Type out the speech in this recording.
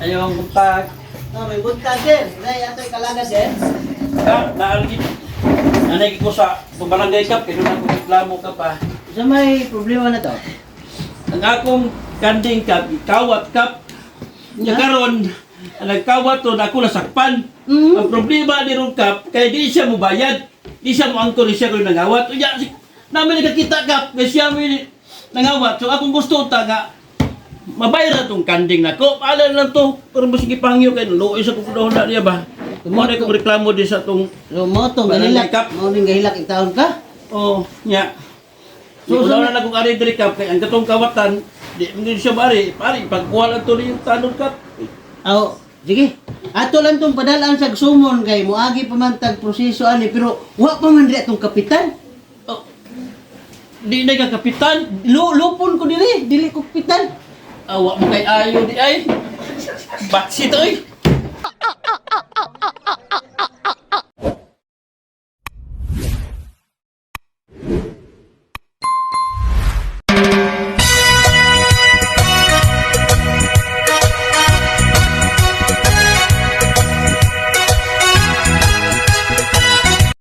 Ayong buntag. No, may buntag sir. Nay, ato'y kalaga sir. Naalgit. Nanay ko sa barangay kap, kaya na kung reklamo ka pa. So may problema na to? Ang akong kanding kap, kawat kap. Nga karon, nagkawat to, ako nasakpan. Ang problema ni Ron Kap, kaya di siya mo bayad. Di siya mo angkor, di siya ko yung nangawat. Uya, namin nakakita Kap, kaya siya mo yung nangawat. So akong gusto ta nga, mabayra tong kanding nako. Paalam lang to, pero masige pangyo kayo, luoy sa kukudahan na niya ba? Muna kong reklamo din sa tong So mo tong Barangay gahilak. Kap. Mo ning gahilak itaon ka? oh, nya. So, So, na kong ari diri Kap, kaya ang katong kawatan, hindi siya bari, pari, pagkuha lang to yung tanong Kap. Aw, sige. Ato lang tong padalaan sa sumon kay moagi pa man tag proseso ani pero wa pa man di atong kapitan. Oh, di na ka kapitan. Lupon ko dili ko kapitan. Awa mo kay ayo di ay. Baksit oy.